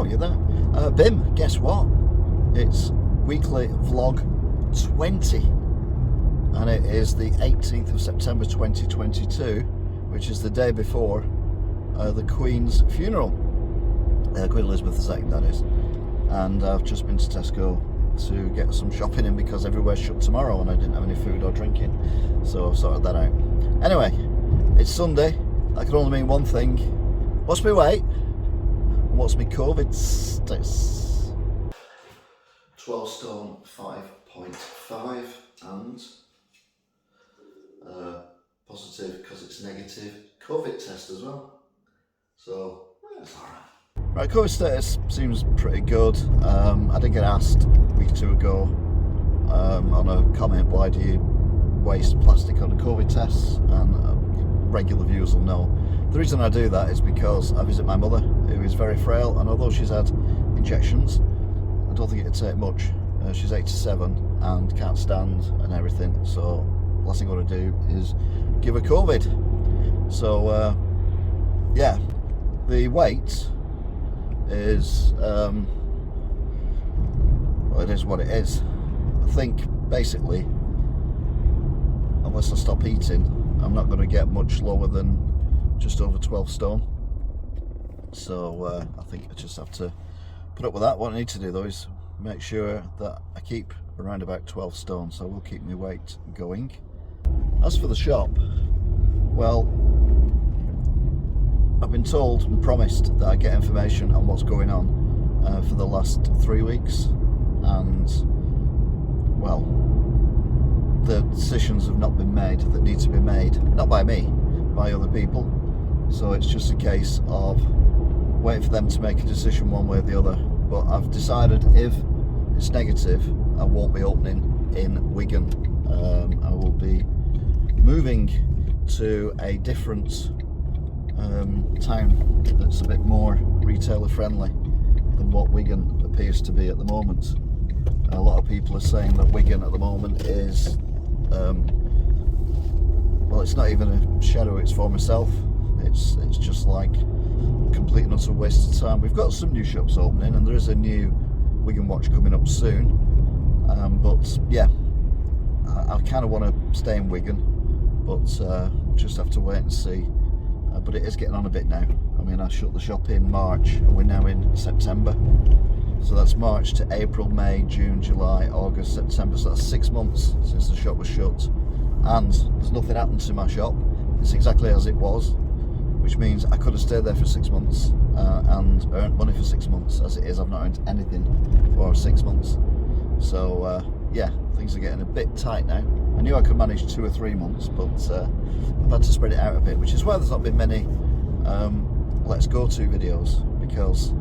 wow, you're there. Bim, guess what? It's weekly vlog 20. And it is the 18th of September 2022, which is the day before the Queen's funeral. Queen Elizabeth II, that is. And I've just been to Tesco to get some shopping in because everywhere's shut tomorrow and I didn't have any food or drinking. So I've sorted that out. Anyway, it's Sunday. That can only mean one thing. What's my weight? What's my COVID status? 12 stone 5.5 and positive because it's negative COVID test as well. So it's alright. Right, COVID status seems pretty good. I did get asked a week or two ago on a comment, why do you waste plastic on COVID tests? And regular viewers will know. The reason I do that is because I visit my mother, who is very frail, and although she's had injections, I don't think it'd take much. She's 87 and can't stand and everything, so the last thing I want to do is give her COVID. So yeah, the weight is well, it is what it is. I think basically, unless I stop eating, I'm not going to get much lower than just over 12 stone. So I think I just have to put up with that. What I need to do though is make sure that I keep around about 12 stone, so I will keep my weight going. As for the shop, well, I've been told and promised that I get information on what's going on for the last 3 weeks, and well, the decisions have not been made that need to be made, not by me, by other people. So it's just a case of waiting for them to make a decision one way or the other. But I've decided if it's negative, I won't be opening in Wigan. I will be moving to a different town that's a bit more retailer friendly than what Wigan appears to be at the moment. A lot of people are saying that Wigan at the moment is well, it's not even a shadow of its former self. It's just like complete and utter waste of time. We've got some new shops opening and there is a new Wigan watch coming up soon, but yeah, I kind of want to stay in Wigan, but just have to wait and see. But it is getting on a bit now. I mean, I shut the shop in March and we're now in September. So that's March to April, May, June, July, August, September. So that's 6 months since the shop was shut. And there's nothing happened to my shop. It's exactly as it was, which means I could have stayed there for 6 months and earned money for 6 months. As it is, I've not earned anything for 6 months. So yeah, things are getting a bit tight now. I knew I could manage 2 or 3 months, but I've had to spread it out a bit, which is why there's not been many Let's Go To videos, because,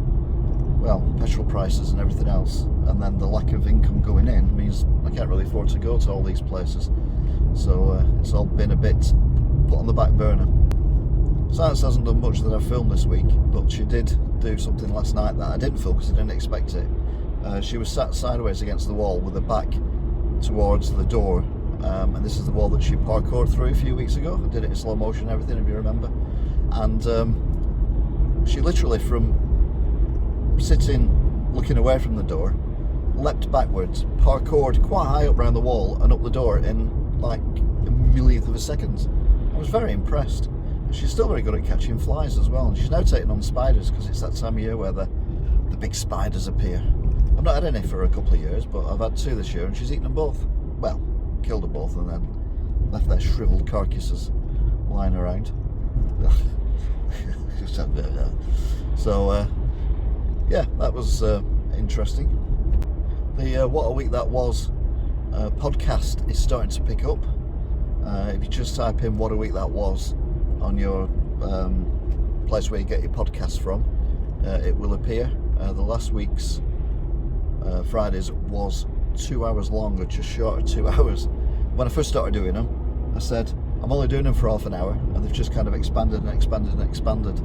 well, petrol prices and everything else, and then the lack of income going in means I can't really afford to go to all these places. So it's all been a bit put on the back burner. Science hasn't done much that I've filmed this week, but she did do something last night that I didn't film because I didn't expect it. She was sat sideways against the wall with her back towards the door, and this is the wall that she parkoured through a few weeks ago. I did it in slow motion and everything, if you remember. And she literally, from sitting looking away from the door, leapt backwards, parkoured quite high up around the wall and up the door in like a millionth of a second. I was very impressed. She's still very good at catching flies as well, and she's now taking on spiders because it's that time of year where the big spiders appear. I've not had any for a couple of years, but I've had 2 this year and she's eaten them both. Well, killed them both and then left their shriveled carcasses lying around. So yeah, that was interesting. The What a Week That Was podcast is starting to pick up. If you just type in What a Week That Was on your place where you get your podcasts from, it will appear. The last week's Fridays was 2 hours long, or just short of 2 hours. When I first started doing them, I said I'm only doing them for half an hour, and they've just kind of expanded and expanded and expanded.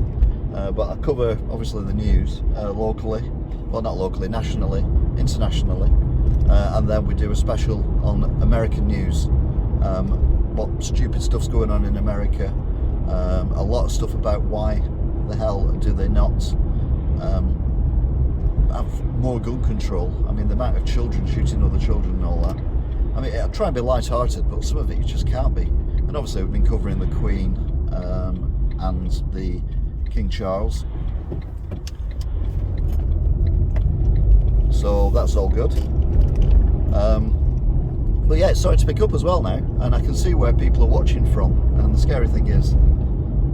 But I cover obviously the news locally, well, not locally, nationally, internationally, and then we do a special on American news, what stupid stuff's going on in America, a lot of stuff about why the hell do they not more gun control. I mean, the amount of children shooting other children and all that. I mean, I try and be light-hearted, but some of it you just can't be. And obviously we've been covering the Queen and the King Charles. So that's all good. But yeah, it's starting to pick up as well now, and I can see where people are watching from. And the scary thing is,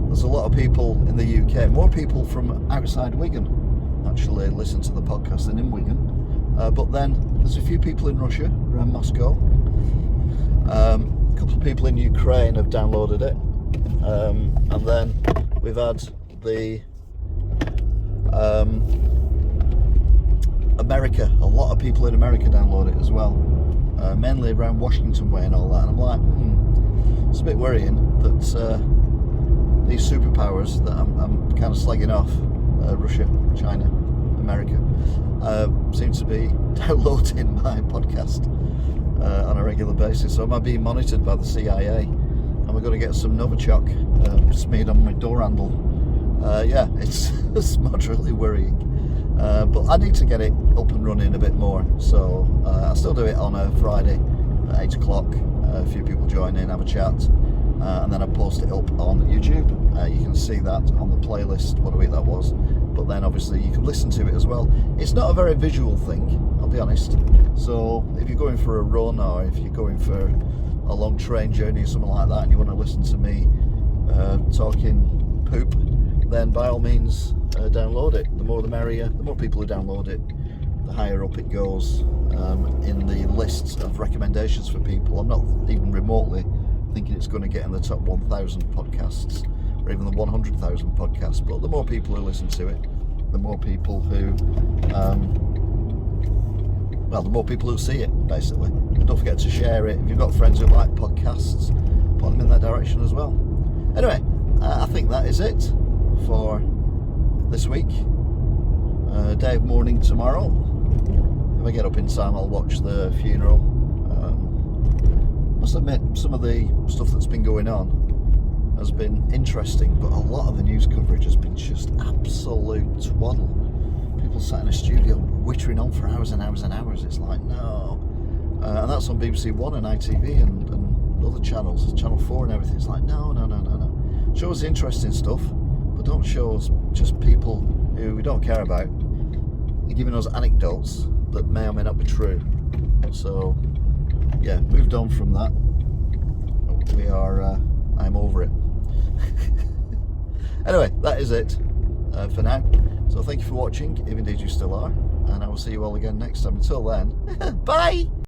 there's a lot of people in the UK, more people from outside Wigan actually listen to the podcast than in Wigan. But then there's a few people in Russia, around Moscow. A couple of people in Ukraine have downloaded it. And then we've had the America, a lot of people in America download it as well. Mainly around Washington way and all that. And I'm like, it's a bit worrying that these superpowers that I'm kind of slagging off, Russia, China, America, seem to be downloading my podcast on a regular basis. So am I being monitored by the CIA? And we're going to get some Novichok smeared on my door handle. Yeah, it's moderately worrying. But I need to get it up and running a bit more. So I still do it on a Friday at 8 o'clock. A few people join in, have a chat. And then I post it up on YouTube. You can see that on the playlist, what a week that was. But then obviously you can listen to it as well. It's not a very visual thing, I'll be honest. So if you're going for a run, or if you're going for a long train journey or something like that, and you want to listen to me talking poop, then by all means download it. The more the merrier. The more people who download it, the higher up it goes in the lists of recommendations for people. I'm not even remotely thinking it's going to get in the top 1,000 podcasts or even the 100,000 podcasts, but the more people who listen to it, the more people who the more people who see it, basically. And don't forget to share it. If you've got friends who like podcasts, point them in that direction as well. Anyway, I think that is it for this week. Day of mourning tomorrow. If I get up in time, I'll watch the funeral. Must admit, some of the stuff that's been going on has been interesting, but a lot of the news coverage has been just absolute twaddle. People sat in a studio wittering on for hours and hours and hours. It's like, no. And that's on BBC One and ITV and other channels, Channel 4 and everything. It's like, no. Show us interesting stuff, but don't show us just people who we don't care about. You're giving us anecdotes that may or may not be true. So, yeah, moved on from that. We are, I'm over it. Anyway, that is it for now. So thank you for watching, if indeed you still are, and I will see you all again next time. Until then, bye!